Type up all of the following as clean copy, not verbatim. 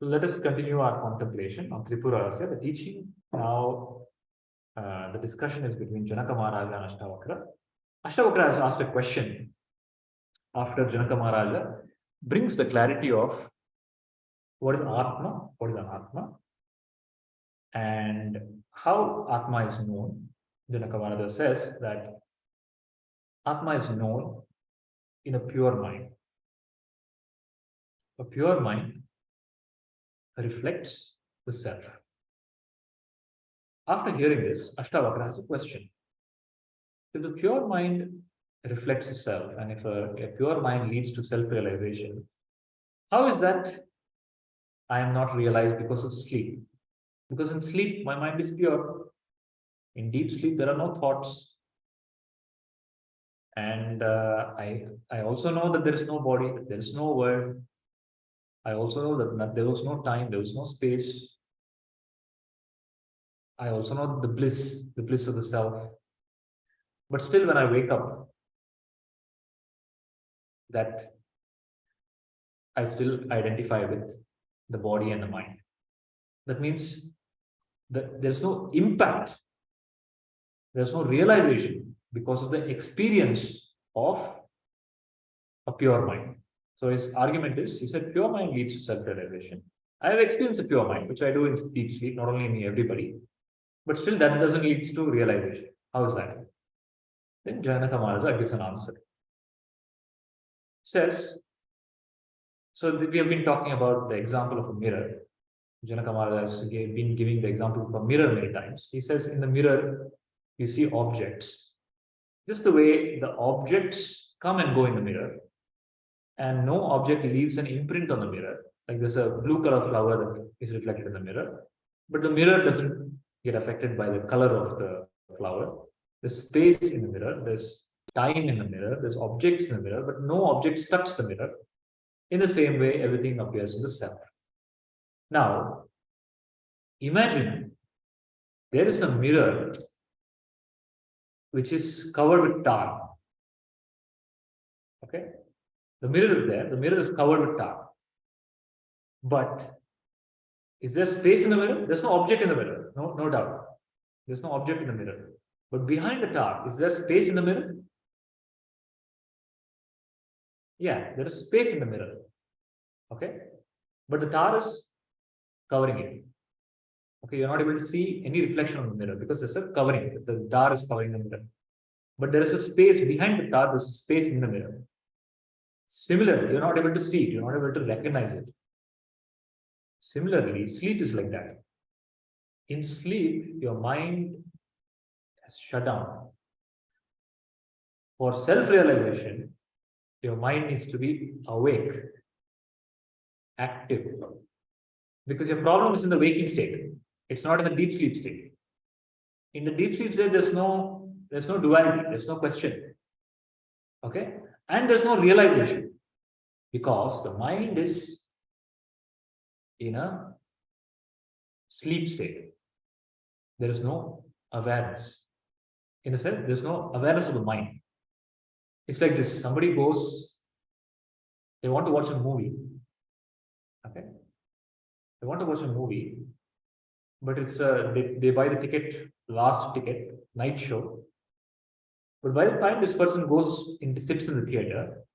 So let us continue our contemplation on Tripura Rahasya. The teaching now, the discussion is between Janaka Maharaja and Ashtavakra. Ashtavakra has asked a question after Janaka Maharaja brings the clarity of what is Atma, what is Anatma, and how Atma is known. Janaka Maharaja says that Atma is known in a pure mind. A pure mind reflects the self. After hearing this, Ashtavakra has a question. If the pure mind reflects the self, and if a pure mind leads to self-realization, how is that I am not realized because of sleep? Because in sleep, my mind is pure. In deep sleep, there are no thoughts. And I also know that there is no body, there is no world. I also know that there was no time, there was no space. I also know the bliss of the self. But still, when I wake up, that I still identify with the body and the mind. That means that there's no impact, there's no realization because of the experience of a pure mind. So his argument is, he said, pure mind leads to self-realization. I have experienced a pure mind, which I do in deep sleep, not only me, everybody. But still that doesn't lead to realization. How is that? Then Janaka Maharaja gives an answer. Says, so we have been talking about the example of a mirror. Janaka Maharaja has been giving the example of a mirror many times. He says, in the mirror, you see objects. Just the way the objects come and go in the mirror, and no object leaves an imprint on the mirror. Like there's a blue color flower that is reflected in the mirror, but the mirror doesn't get affected by the color of the flower. There's space in the mirror, there's time in the mirror, there's objects in the mirror, but no objects touch the mirror. In the same way, everything appears in the self. Now, imagine there is a mirror which is covered with tar. Okay? The mirror is there, the mirror is covered with tar. But is there space in the mirror? There's no object in the mirror, no doubt. There's no object in the mirror. But behind the tar, is there space in the mirror? Yeah, there is space in the mirror. Okay? But the tar is covering it. Okay, you're not able to see any reflection on the mirror because there's a covering. The tar is covering the mirror. But there is a space behind the tar, there's a space in the mirror. Similarly, you're not able to see it, you're not able to recognize it. Similarly, sleep is like that. In sleep, your mind has shut down. For self-realization, your mind needs to be awake, active. Because your problem is in the waking state. It's not in the deep sleep state. In the deep sleep state, there's no duality, there's no question. Okay? And there's no realization. Because the mind is in a sleep state. There is no awareness. In a sense, there's no awareness of the mind. It's like this. Somebody goes, they want to watch a movie. Okay? They want to watch a movie, but it's they buy the ticket, last ticket, night show. But by the time this person sits in the theater,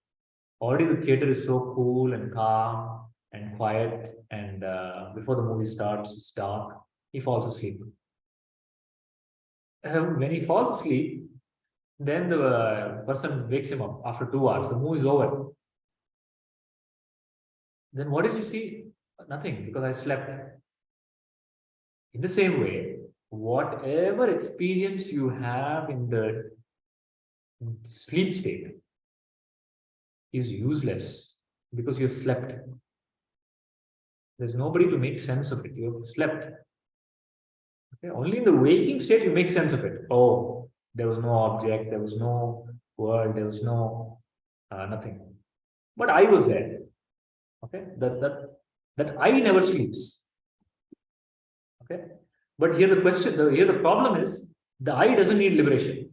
already the theater is so cool and calm and quiet, and before the movie starts, it's dark. He falls asleep. When he falls asleep, then the person wakes him up after 2 hours. The movie is over. Then what did you see? Nothing, because I slept. In the same way, whatever experience you have in the sleep state is useless because you've slept. There's nobody to make sense of it. You've slept. Okay? Only in the waking state you make sense of it. Oh, there was no object, there was no world, there was no nothing. But I was there. Okay, that I never sleeps. Okay, but here the problem is the I doesn't need liberation.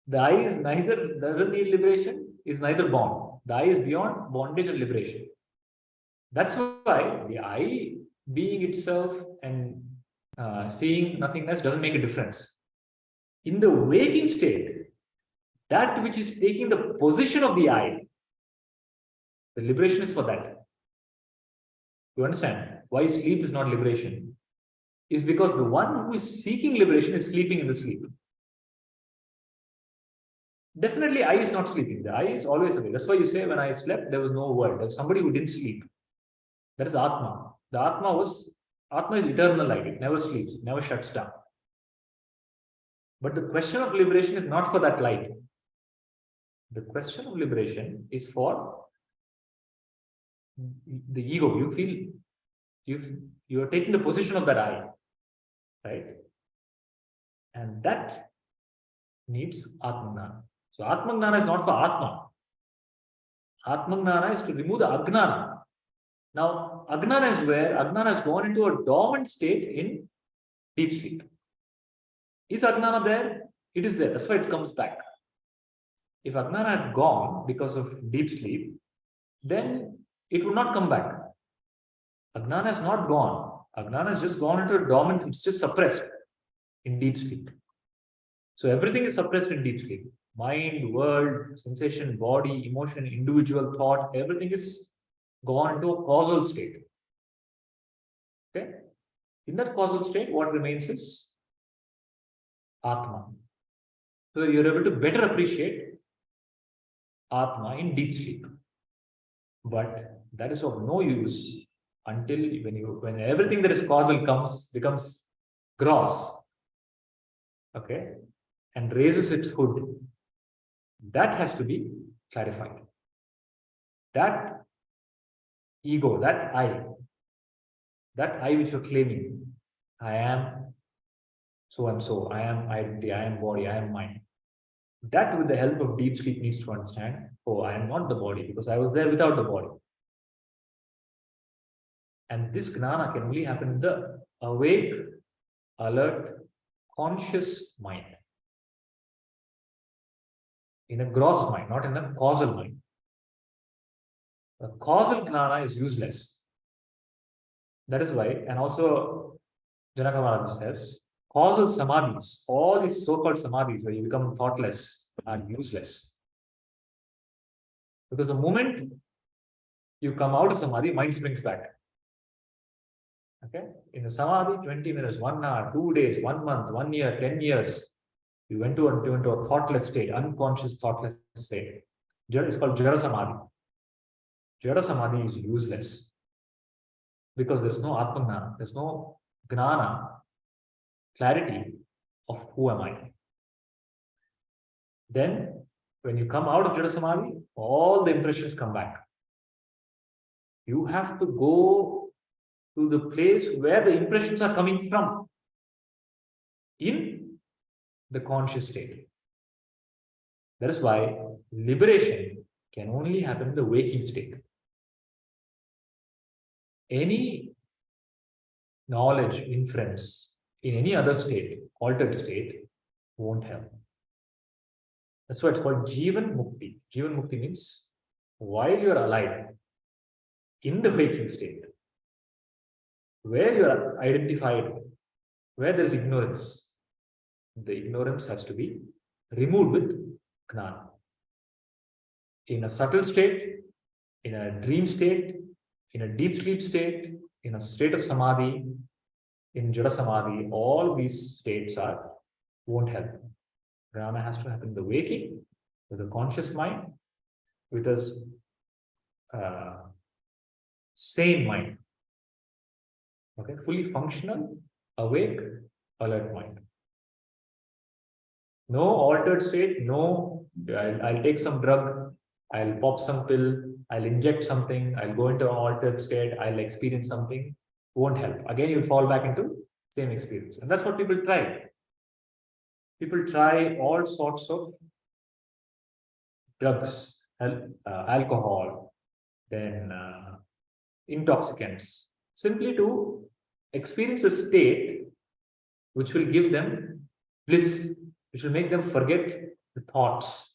The I is doesn't need liberation, is neither born. The I is beyond bondage and liberation. That's why the I being itself and seeing nothingness doesn't make a difference. In the waking state, that which is taking the position of the I, the liberation is for that. You understand why sleep is not liberation? Is because the one who is seeking liberation is sleeping in the sleep. Definitely, I is not sleeping. The I is always awake. That's why you say when I slept, there was no world. There was somebody who didn't sleep. That is Atma. The Atma is eternal light. It never sleeps. It never shuts down. But the question of liberation is not for that light. The question of liberation is for the ego. You feel you are taking the position of that I, right? And that needs Atmagnana. So Atmagnana is not for Atma. Atmagnana is to remove the Agnana. Now, Agnana is where Agnana has gone into a dormant state in deep sleep. Is Agnana there? It is there. That's why it comes back. If Agnana had gone because of deep sleep, then it would not come back. Agnana has not gone. Agnana has just gone into a dormant, it's just suppressed in deep sleep. So everything is suppressed in deep sleep. Mind, world, sensation, body, emotion, individual thought, everything is gone into a causal state. Okay? In that causal state, what remains is Atma. So you're able to better appreciate Atma in deep sleep. But that is of no use until when everything that is causal becomes gross, okay, and raises its hood. That has to be clarified. That ego, that I which you're claiming, I am so and so, I am identity, I am body, I am mind. That, with the help of deep sleep, needs to understand, oh, I am not the body because I was there without the body. And this gnana can only happen in the awake, alert, conscious mind. In a gross mind, not in a causal mind. The causal gnana is useless. That is why, and also Janaka Maharaj says, causal samadhis, all these so-called samadhis where you become thoughtless, are useless. Because the moment you come out of samadhi, mind springs back. Okay? In the samadhi, 20 minutes, 1 hour, 2 days, 1 month, 1 year, 10 years, you went into a thoughtless state, unconscious thoughtless state. It's called Jara Samadhi. Jara Samadhi is useless because there's no Atmagnana, there's no Gnana, clarity of who am I. Then, when you come out of Jara Samadhi, all the impressions come back. You have to go to the place where the impressions are coming from in the conscious state. That is why liberation can only happen in the waking state. Any knowledge, inference in any other state, altered state, won't help. That's why it's called Jivan Mukti. Jivan Mukti means while you are alive, in the waking state, where you are identified, where there is ignorance, the ignorance has to be removed with Gnana. In a subtle state, in a dream state, in a deep sleep state, in a state of Samadhi, in Jara Samadhi, all these states won't help. Gnana has to happen in the waking, with a conscious mind, with a sane mind. Okay, fully functional, awake, alert mind. No altered state, no, I'll take some drug, I'll pop some pill, I'll inject something, I'll go into an altered state, I'll experience something, won't help. Again, you'll fall back into same experience. And that's what people try. People try all sorts of drugs, alcohol, then intoxicants, simply to experience a state which will give them bliss, which will make them forget the thoughts.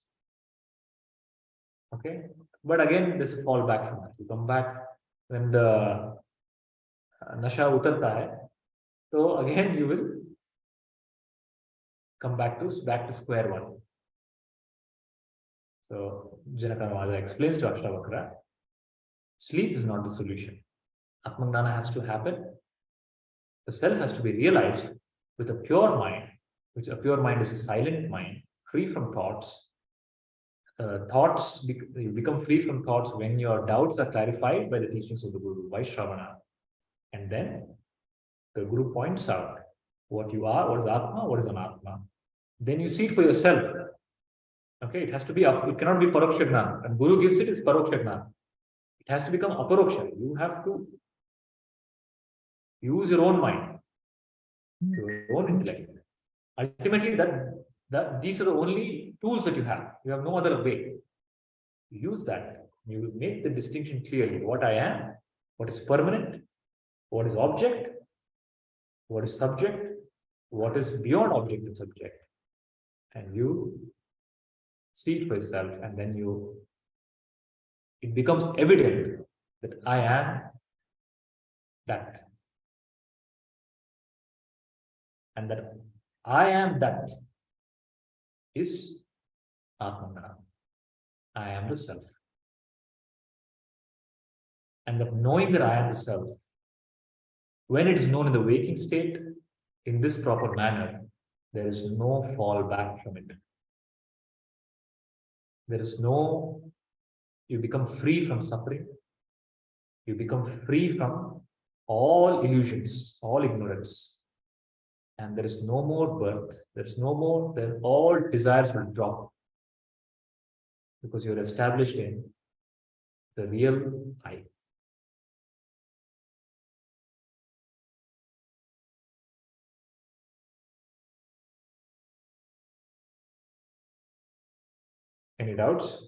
Okay? But again, there's a fallback from that. You come back when the nasha utarta hai, so again you will come back to square one. So Janaka Maharaj explains to Ashtavakra, sleep is not the solution. Atmangnana has to happen. The self has to be realized with a pure mind, which a pure mind is a silent mind, free from thoughts. You become free from thoughts when your doubts are clarified by the teachings of the Guru, by Shravana. And then the Guru points out what you are, what is Atma, what is Anatma. Then you see it for yourself. Okay, it has to be up, it cannot be Paroksha Gnana. And Guru gives it, it's Paroksha Gnana. It has to become Aparoksha. You have to use your own mind, your own intellect. Ultimately, that these are the only tools that you have. You have no other way. Use that. You will make the distinction clearly. What I am, what is permanent, what is object, what is subject, what is beyond object and subject. And you see it for yourself, and then it becomes evident that I am that. And that I am that is Atmanana. I am the self. And that knowing that I am the self, when it is known in the waking state, in this proper manner, there is no fall back from it. There is no, you become free from suffering. You become free from all illusions, all ignorance. And there is no more birth, there is no more, then all desires will drop. Because you're established in the real I. Any doubts?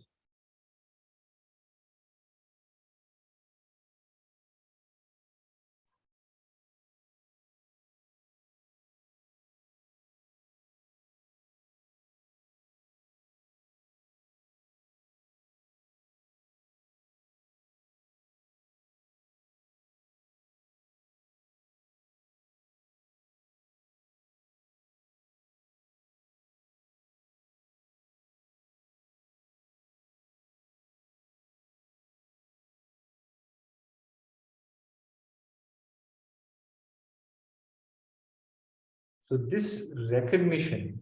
So this recognition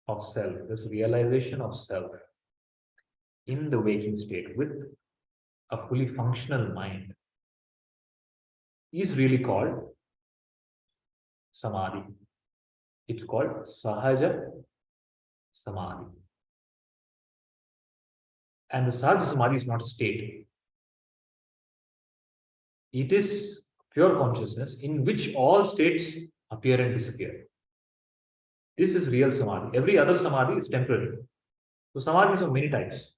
of self, this realization of self in the waking state with a fully functional mind is really called samadhi. It's called sahaja samadhi. And the sahaja samadhi is not a state. It is pure consciousness in which all states appear and disappear. This is real samadhi. Every other samadhi is temporary. So samadhis of many types.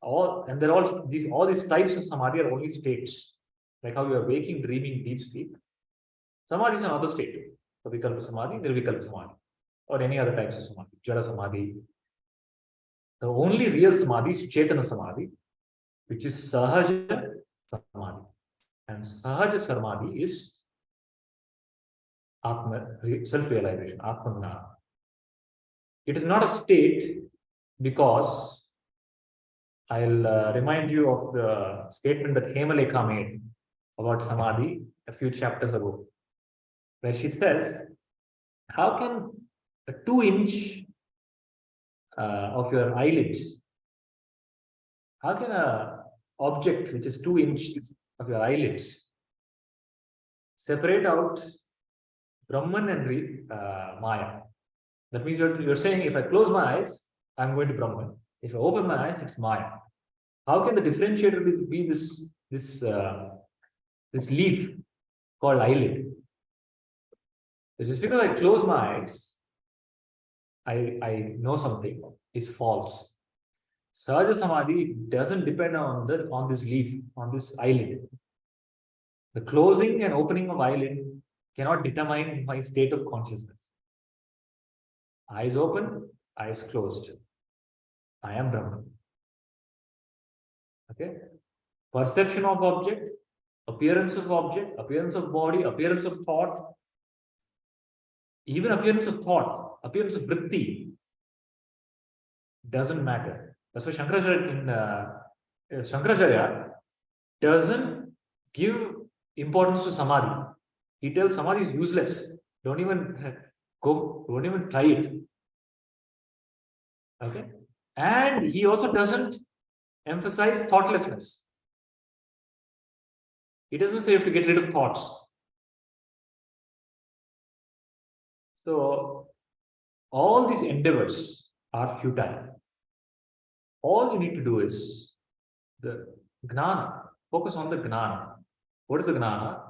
And they're all these types of samadhi are only states. Like how you are waking, dreaming, deep sleep. Samadhi is another state. So Vikalpa Samadhi, Nirvikalpa Samadhi, or any other types of samadhi, Jara Samadhi. The only real samadhi is Chetana Samadhi, which is Sahaja Samadhi. And Sahaja Samadhi is Atma, self-realization, Atmanana. It is not a state because I'll remind you of the statement that Hemalekha made about Samadhi a few chapters ago, where she says, how can a 2-inch of your eyelids, how can a object which is 2 inches of your eyelids separate out Brahman and Maya? That means you're saying, if I close my eyes, I'm going to Brahman. If I open my eyes, it's Maya. How can the differentiator be this leaf called eyelid? So just because I close my eyes, I know something is false. Sahaja Samadhi doesn't depend on this leaf, on this eyelid. The closing and opening of eyelid cannot determine my state of consciousness. Eyes open, eyes closed. I am Brahman. Okay? perception of object, appearance of object, appearance of body, appearance of thought, even appearance of thought, appearance of vritti, doesn't matter. That's why Shankaracharya doesn't give importance to samadhi. He tells samadhi is useless. Don't even don't even try it. Okay. And he also doesn't emphasize thoughtlessness. He doesn't say you have to get rid of thoughts. So all these endeavors are futile. All you need to do is the gnana. Focus on the gnana. What is the gnana?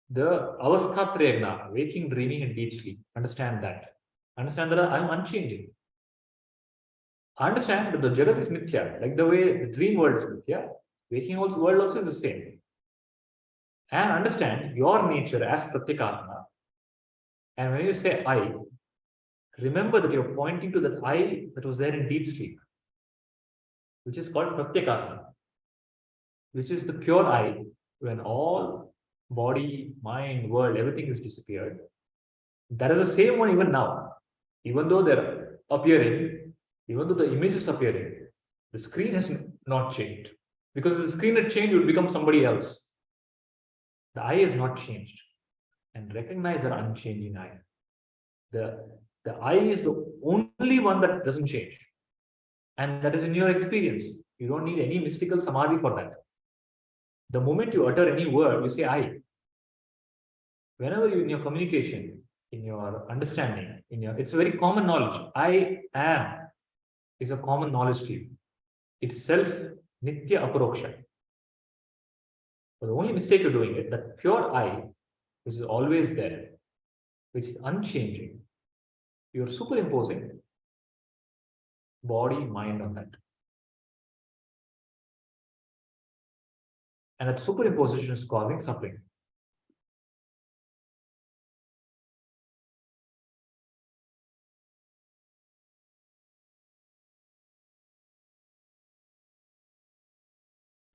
The avasthatraya gnana, waking, dreaming, and deep sleep. Understand that. Understand that I am unchanging. Understand that the Jagat is mithya, like the way the dream world is mithya, waking world also is the same. And understand your nature as pratyekatma. And when you say I, remember that you're pointing to that I that was there in deep sleep, which is called pratyekatma, which is the pure I, when all body, mind, world, everything is disappeared. That is the same one even now. Even though they're appearing, even though the image is appearing, the screen has not changed. Because if the screen had changed, it would become somebody else. The I is not changed. And recognize that unchanging I. The I is the only one that doesn't change. And that is in your experience. You don't need any mystical samadhi for that. The moment you utter any word, you say I. Whenever you in your communication, in your understanding, it's a very common knowledge. I am is a common knowledge to you. It's self nitya aparoksha. But the only mistake you're doing is that pure I, which is always there, which is unchanging, you're superimposing body, mind on that. And that superimposition is causing suffering.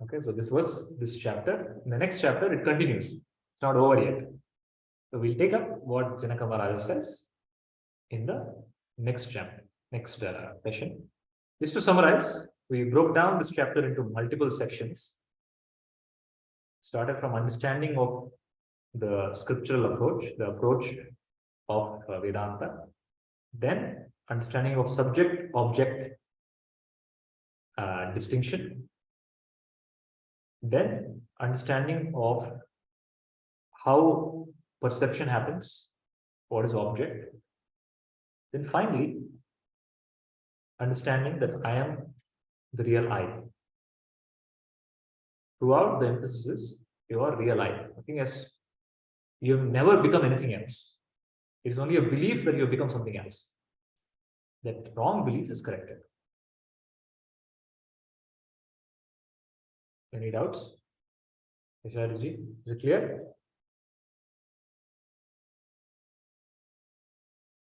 Okay, so this was this chapter. In the next chapter, it continues. It's not over yet. So we'll take up what Janaka Maharaja says in the next chapter, next session. Just to summarize, we broke down this chapter into multiple sections. Started from understanding of the scriptural approach, the approach of Vedanta. Then understanding of subject-object distinction. Then understanding of how perception happens, what is object. Then finally, understanding that I am the real I. Throughout the emphasis is your real I. Nothing else. You have never become anything else. It is only a belief that you have become something else. That wrong belief is corrected. Any doubts? Visharji, is it clear?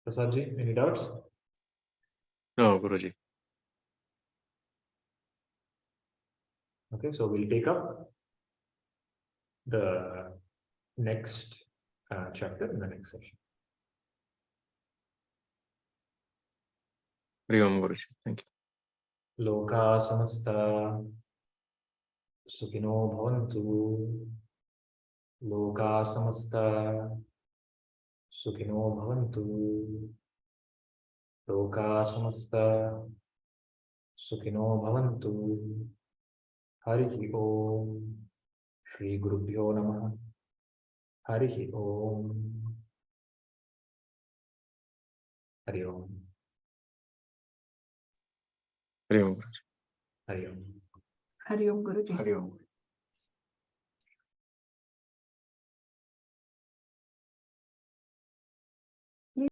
Prasadji, any doubts? No, Guruji. Okay, so we'll take up the next chapter in the next session. Hari Om, Guruji. Thank you. Loka samasta sukino bhavantu. Loka samasta sukino bhavantu. Loka samasta sukino bhavantu. Harihi Om. Shri Gurubhyo Namaha. Harihi Om. Hari Om. Hari Om, Guruji. Hari Om. Hari Om Guruji. Hari Om.